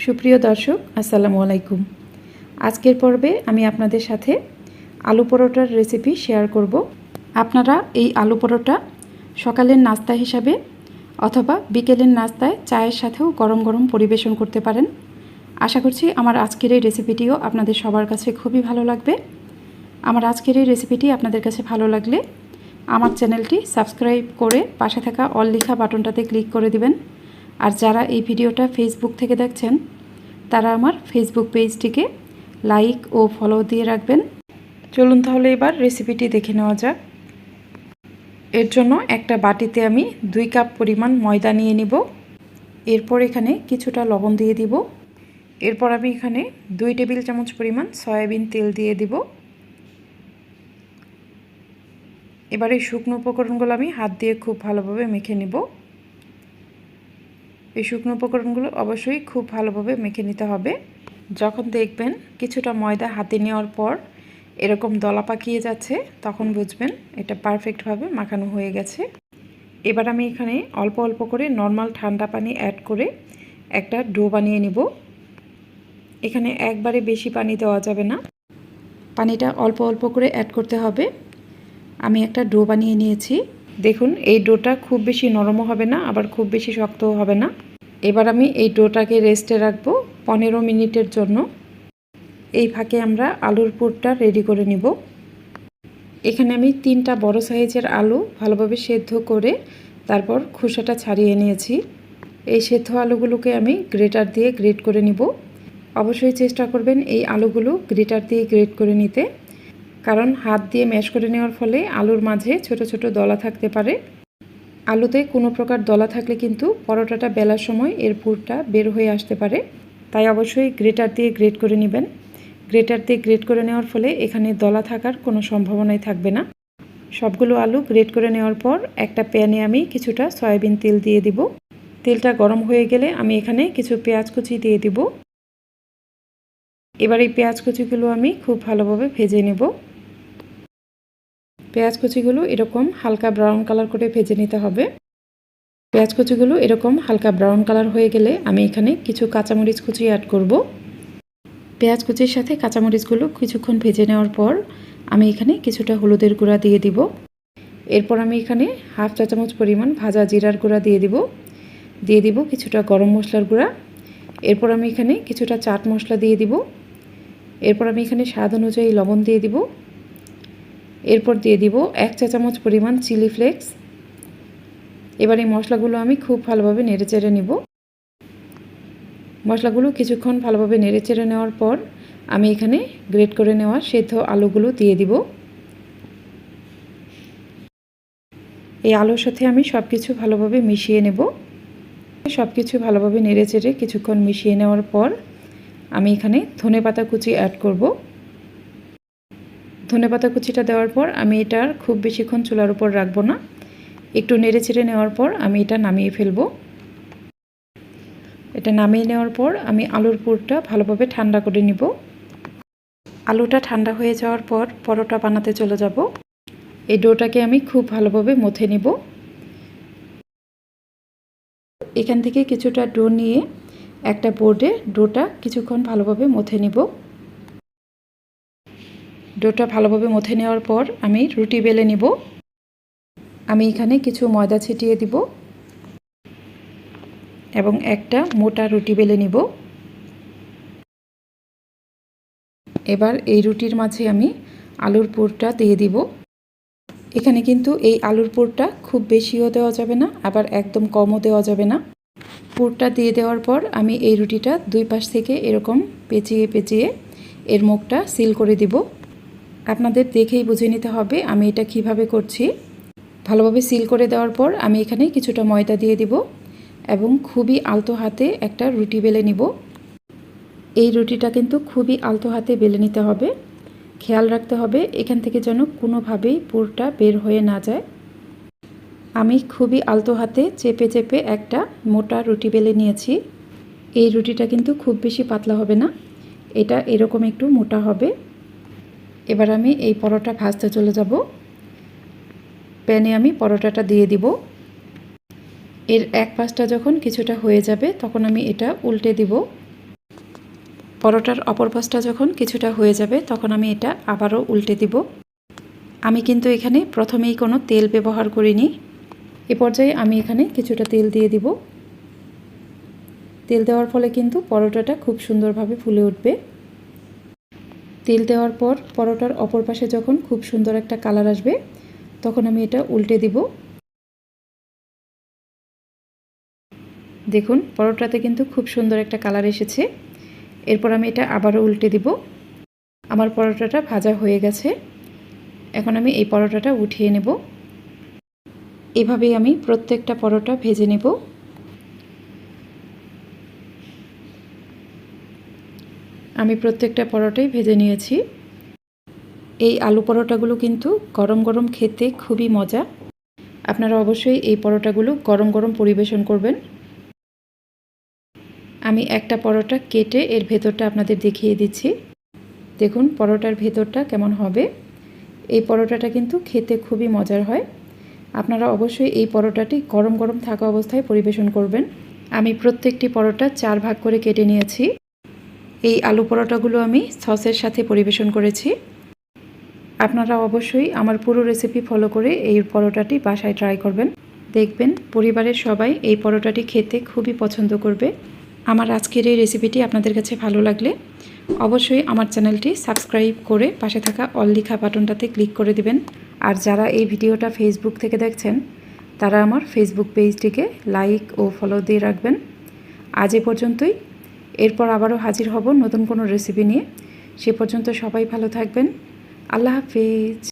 সুপ্রিয় দর্শক আসসালামু আলাইকুম। আজকের পর্বে আমি আপনাদের সাথে আলু পরোটার রেসিপি শেয়ার করব। আপনারা এই আলু পরোটা সকালের নাস্তা হিসাবে অথবা বিকেলের নাস্তায় চায়ের সাথেও গরম গরম পরিবেশন করতে পারেন। আশা করছি আমার আজকের এই রেসিপিটিও আপনাদের সবার কাছে খুবই ভালো লাগবে। আমার আজকের এই রেসিপিটি আপনাদের কাছে ভালো লাগলে আমার চ্যানেলটি সাবস্ক্রাইব করে পাশে থাকা অল লেখা বাটনটাতে ক্লিক করে দিবেন। আর যারা এই ভিডিওটা ফেসবুক থেকে দেখছেন তারা আমার ফেসবুক পেজটিকে লাইক ও ফলো দিয়ে রাখবেন। চলুন তাহলে এবার রেসিপিটি দেখে নেওয়া যাক। এর জন্য একটা বাটিতে আমি 2 কাপ পরিমাণ ময়দা নিয়ে নিব। এরপর এখানে কিছুটা লবণ দিয়ে দিব। এরপর আমি এখানে 2 টেবিল চামচ পরিমাণ সয়াবিন তেল দিয়ে দিব। এবার এই শুকনো উপকরণগুলো আমি হাত দিয়ে খুব ভালোভাবে মেখে নেব। এই শুকনো উপকরণগুলো অবশ্যই খুব ভালোভাবে মেখে নিতে হবে। যখন দেখবেন কিছুটা ময়দা হাতে নেওয়ার পর এরকম দলা পাকিয়ে যাচ্ছে তখন বুঝবেন এটা পারফেক্টভাবে মাখানো হয়ে গেছে। এবার আমি এখানে অল্প অল্প করে নর্মাল ঠান্ডা পানি অ্যাড করে একটা ডো বানিয়ে নিব। এখানে একবারে বেশি পানি দেওয়া যাবে না, পানিটা অল্প অল্প করে অ্যাড করতে হবে। আমি একটা ডো বানিয়ে নিয়েছি। দেখুন এই ডোটা খুব বেশি নরমও হবে না আবার খুব বেশি শক্তও হবে না। এবার আমি এই ডোটাকে রেস্টে রাখবো 15 মিনিটের জন্য। এই ফাঁকে আমরা আলুর পুরটা রেডি করে নিব। এখানে আমি 3টা বড় সাইজের আলু ভালোভাবে সেদ্ধ করে তারপর খোসাটা ছাড়িয়ে নিয়েছি। এই সেদ্ধ আলুগুলোকে আমি গ্রেটার দিয়ে গ্রেট করে নিব। অবশ্যই চেষ্টা করবেন এই আলুগুলো গ্রেটার দিয়ে গ্রেট করে নিতে, কারণ হাত দিয়ে ম্যাশ করে নেওয়ার ফলে আলুর মাঝে ছোট ছোট দলা থাকতে পারে। আলুতে কোনো প্রকার দলা থাকলে কিন্তু পরোটাটা বেলার সময় এর পুরটা বের হয়ে আসতে পারে। তাই অবশ্যই গ্রেটার দিয়ে গ্রেট করে নেবেন। গ্রেটার দিয়ে গ্রেট করে নেওয়ার ফলে এখানে দলা থাকার কোনো সম্ভাবনাই থাকবে না। সবগুলো আলু গ্রেট করে নেওয়ার পর একটা প্যানে আমি কিছুটা সয়াবিন তেল দিয়ে দিব। তেলটা গরম হয়ে গেলে আমি এখানে কিছু পেঁয়াজ কুচি দিয়ে দিব। এবার এই পেঁয়াজ কুচিগুলো আমি খুব ভালোভাবে ভেজে নেব। পেঁয়াজ কুচিগুলো এরকম হালকা ব্রাউন কালার করে ভেজে নিতে হবে। পেঁয়াজ কুচিগুলো এরকম হালকা ব্রাউন কালার হয়ে গেলে আমি এখানে কিছু কাঁচামরিচ কুচি অ্যাড করব। পেঁয়াজ কুচির সাথে কাঁচামরিচগুলো কিছুক্ষণ ভেজে নেওয়ার পর আমি এখানে কিছুটা হলুদের গুঁড়া দিয়ে দিব। এরপর আমি এখানে হাফ চা চামচ পরিমাণ ভাজা জিরার গুঁড়া দিয়ে দিব কিছুটা গরম মশলার গুঁড়া। এরপর আমি এখানে কিছুটা চাট মশলা দিয়ে দিব। এরপর আমি এখানে স্বাদ অনুযায়ী লবণ দিয়ে দিব। এরপর দিয়ে দিব 1 চা চামচ পরিমাণ চিলি ফ্লেক্স। এবার এই মশলাগুলো আমি খুব ভালোভাবে নেড়েচেড়ে নিব। মশলাগুলো কিছুক্ষণ ভালোভাবে নেড়েচেড়ে নেওয়ার পর আমি এখানে গ্রেট করে নেওয়া সেদ্ধ আলুগুলো দিয়ে দিব। এই আলুর সাথে আমি সব কিছু ভালোভাবে মিশিয়ে নেব। সব কিছু ভালোভাবে নেড়েচেড়ে কিছুক্ষণ মিশিয়ে নেওয়ার পর আমি এখানে ধনেপাতা কুচি অ্যাড করব। ধনেপাতা কুচিটা দেওয়ার পর আমি এটা আর খুব বেশিক্ষণ চুলার উপর রাখবো না। একটু নেড়েচেড়ে নেওয়ার পর আমি এটা নামিয়ে ফেলবো। এটা নামিয়ে নেওয়ার পর আমি আলুর পুরটা ভালোভাবে ঠান্ডা করে নিব। আলুটা ঠান্ডা হয়ে যাওয়ার পর পরোটা বানাতে চলে যাব। এই ডোটাকে আমি খুব ভালোভাবে মথে নিব। এখান থেকে কিছুটা ডো নিয়ে একটা বোর্ডে ডোটা কিছুক্ষণ ভালোভাবে মথে নিব। ডোটা ভালোভাবে মথে নেওয়ার পর আমি রুটি বেলে নিব। আমি এখানে কিছু ময়দা ছিটিয়ে দিব এবং একটা মোটা রুটি বেলে নিব। এবার এই রুটির মাঝে আমি আলুর পুরটা দিয়ে দিব। এখানে কিন্তু এই আলুর পুরটা খুব বেশিও দেওয়া যাবে না আবার একদম কমও দেওয়া যাবে না। পুরটা দিয়ে দেওয়ার পর আমি এই রুটিটা 2 পাশ থেকে এরকম পেঁচিয়ে পেঁচিয়ে এর মুখটা সিল করে দিব। আপনাদের দেখেই বুঝে নিতে হবে আমি এটা কিভাবে করছি। ভালোভাবে সিল করে দেওয়ার পর আমি এখানে কিছুটা ময়দা দিয়ে দিব এবং খুবই আলতো হাতে একটা রুটি বেলে নিব। এই রুটিটা কিন্তু খুবই আলতো হাতে বেলে নিতে হবে। খেয়াল রাখতে হবে এখান থেকে যেন কোনোভাবেই পুরটা বের হয়ে না যায়। আমি খুবই আলতো হাতে চেপে চেপে একটা মোটা রুটি বেলে নিয়েছি। এই রুটিটা কিন্তু খুব বেশি পাতলা হবে না, এটা এরকম একটু মোটা হবে। এবার আমি এই পরোটা ভাজতে চলে যাব। প্যানে আমি পরোটাটা দিয়ে দিব। এর এক পাশটা যখন কিছুটা হয়ে যাবে তখন আমি এটা উল্টে দিব। পরোটার অপর পাশটা যখন কিছুটা হয়ে যাবে তখন আমি এটা আবারও উল্টে দিব। আমি কিন্তু এখানে প্রথমেই কোনো তেল ব্যবহার করিনি। এ পর্যায়ে আমি এখানে কিছুটা তেল দিয়ে দিব। তেল দেওয়ার ফলে কিন্তু পরোটাটা খুব সুন্দরভাবে ফুলে উঠবে। তেল দেওয়ার পর পরোটার অপর পাশে যখন খুব সুন্দর একটা কালার আসবে তখন আমি এটা উল্টে দিব। দেখুন পরোটাতে কিন্তু খুব সুন্দর একটা কালার এসেছে। এরপর আমি এটা আবারও উল্টে দিব। আমার পরোটাটা ভাজা হয়ে গেছে। এখন আমি এই পরোটাটা উঠিয়ে নেব। এভাবেই আমি প্রত্যেকটা পরোটা ভেজে নেব। আমি প্রত্যেকটা পরোটাই ভেজে নিয়েছি। এই আলু পরোটাগুলো কিন্তু গরম গরম খেতে খুবই মজা। আপনারা অবশ্যই এই পরোটাগুলো গরম গরম পরিবেশন করবেন। আমি একটা পরোটা কেটে এর ভেতরটা আপনাদের দেখিয়ে দিচ্ছি। দেখুন পরোটার ভেতরটা কেমন হবে। এই পরোটাটা কিন্তু খেতে খুবই মজার হয়। আপনারা অবশ্যই এই পরোটাটি গরম গরম থাকা অবস্থায় পরিবেশন করবেন। আমি প্রত্যেকটি পরোটা 4 ভাগ করে কেটে নিয়েছি। এই আলু পরোটাগুলো আমি সসের সাথে পরিবেশন করেছি। আপনারা অবশ্যই আমার পুরো রেসিপি ফলো করে এই পরোটাটি বাসায় ট্রাই করবেন। দেখবেন পরিবারের সবাই এই পরোটাটি খেতে খুবই পছন্দ করবে। আমার আজকের এই রেসিপিটি আপনাদের কাছে ভালো লাগলে অবশ্যই আমার চ্যানেলটি সাবস্ক্রাইব করে পাশে থাকা অল লেখা বাটনটাতে ক্লিক করে দিবেন। আর যারা এই ভিডিওটা ফেসবুক থেকে দেখছেন তারা আমার ফেসবুক পেজটিকে লাইক ও ফলো দিয়ে রাখবেন। আজ এ পর্যন্তই। এরপর আবারও হাজির হব নতুন কোনো রেসিপি নিয়ে। সে পর্যন্ত সবাই ভালো থাকবেন। আল্লাহ হাফেজ।